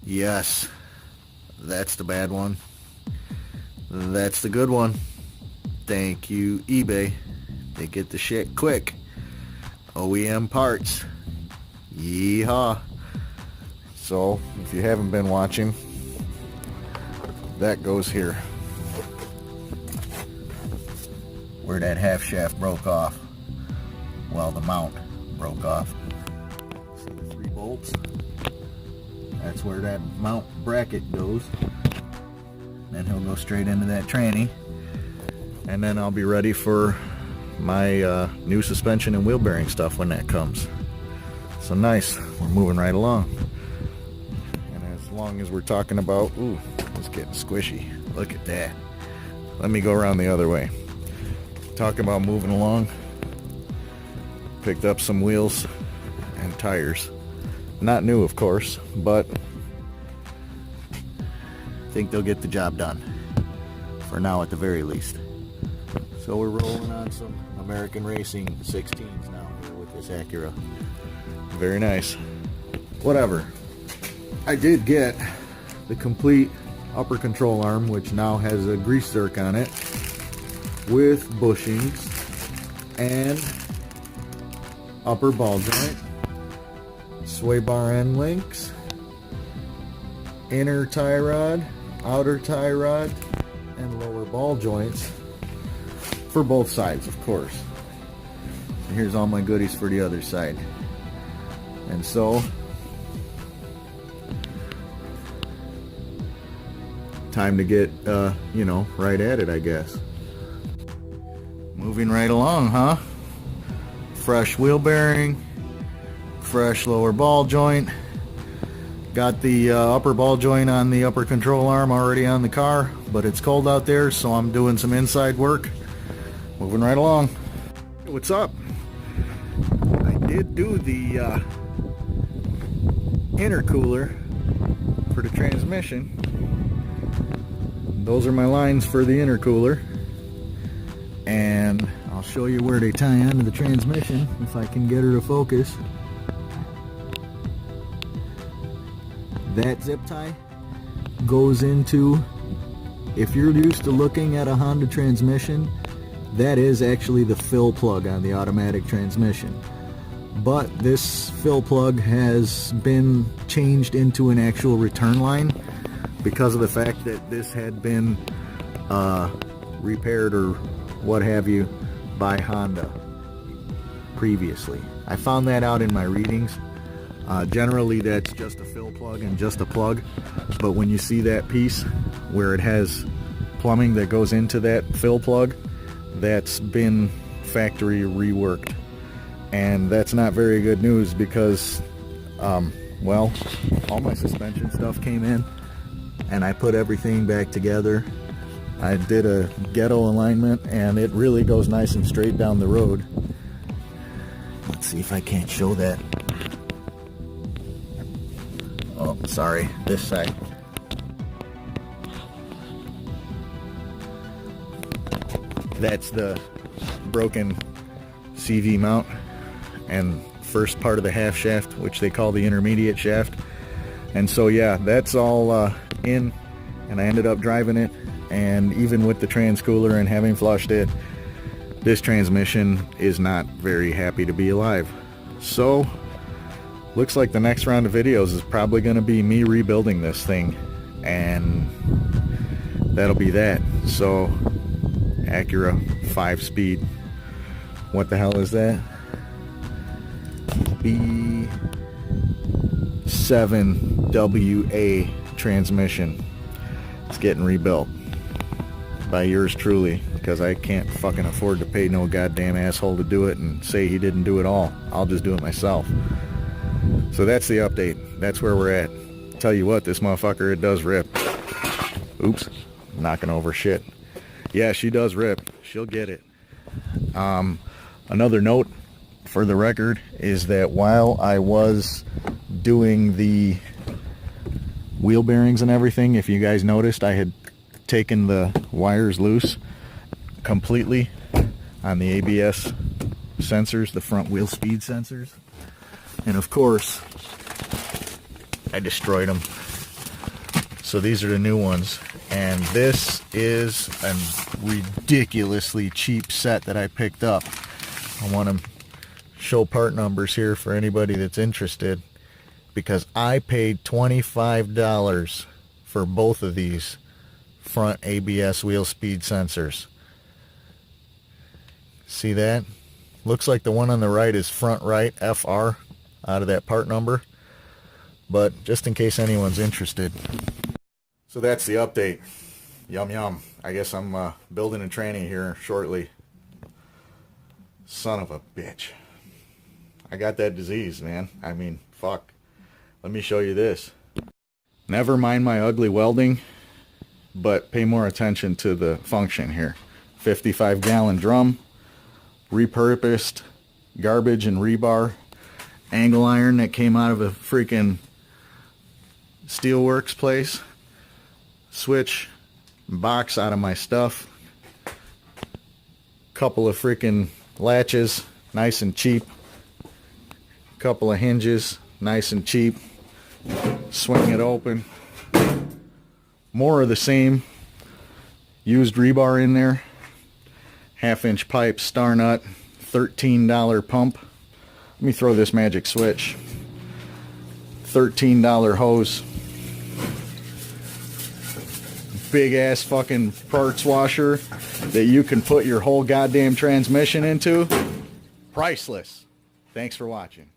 Yes, that's the bad one. That's the good one. Thank you, eBay. They get the shit quick. OEM parts. Yeehaw. So, if you haven't been watching, that goes here. Where that half shaft broke off. Well, the mount broke off. See the 3 bolts? That's where that mount bracket goes. Then he'll go straight into that tranny. And then I'll be ready for my new suspension and wheel bearing stuff when that comes. So nice, we're moving right along. And as long as we're talking about, ooh, it's getting squishy. Look at that. Let me go around the other way. Talking about moving along. Picked up some wheels and tires. Not new, of course, but I think they'll get the job done. For now, at the very least. So we're rolling on some American Racing 16s now here with this Acura. Very nice. Whatever. I did get the complete upper control arm, which now has a grease zerk on it, with bushings and upper ball joint, sway bar end links, inner tie rod, outer tie rod, and lower ball joints for both sides, of course. And here's all my goodies for the other side. And so, time to get, you know, right at it, I guess. Moving right along, huh? Fresh wheel bearing, fresh lower ball joint. Got the upper ball joint on the upper control arm already on the car, but it's cold out there, so I'm doing some inside work. Moving right along. Hey, what's up? I did do the intercooler for the transmission. Those are my lines for the intercooler. And I'll show you where they tie onto the transmission if I can get her to focus. That zip tie goes into, if you're used to looking at a Honda transmission, that is actually the fill plug on the automatic transmission. But this fill plug has been changed into an actual return line because of the fact that this had been repaired or what have you by Honda previously. I found that out in my readings. Generally that's just a fill plug and just a plug, but when you see that piece where it has plumbing that goes into that fill plug, that's been factory reworked, and that's not very good news because well, all my suspension stuff came in and I put everything back together. I did a ghetto alignment and it really goes nice and straight down the road. Let's see if I can't show that. Oh, sorry, this side. That's the broken CV mount and first part of the half shaft, which they call the intermediate shaft. And so yeah, that's all in, and I ended up driving it, and even with the trans cooler and having flushed it, this transmission is not very happy to be alive. So looks like the next round of videos is probably going to be me rebuilding this thing, and that'll be that. So Acura 5-speed, what the hell is that? B7WA transmission. It's getting rebuilt by yours truly, because I can't fucking afford to pay no goddamn asshole to do it and say he didn't do it all. I'll just do it myself. So that's the update. That's where we're at. Tell you what, this motherfucker, it does rip. Oops, knocking over shit. Yeah, she does rip. She'll get it. Another note for the record is that while I was doing the wheel bearings and everything, if you guys noticed, I had taken the wires loose completely on the ABS sensors, the front wheel speed sensors. And of course, I destroyed them. So these are the new ones, and this is a ridiculously cheap set that I picked up. I want to show part numbers here for anybody that's interested, because I paid $25 for both of these front ABS wheel speed sensors. See that? Looks like the one on the right is front right FR out of that part number, but just in case anyone's interested. So that's the update. Yum yum. I guess I'm building a tranny here shortly. Son of a bitch. I got that disease, man. I mean, fuck. Let me show you this. Never mind my ugly welding, but pay more attention to the function here. 55-gallon drum, repurposed garbage and rebar, angle iron that came out of a freaking steelworks place, switch, box out of my stuff, couple of freaking latches, nice and cheap, couple of hinges, nice and cheap, swing it open, more of the same, used rebar in there, 1/2-inch pipe, star nut, $13 pump. Let me throw this magic switch. $13 hose. Big ass fucking parts washer that you can put your whole goddamn transmission into. Priceless. Thanks for watching.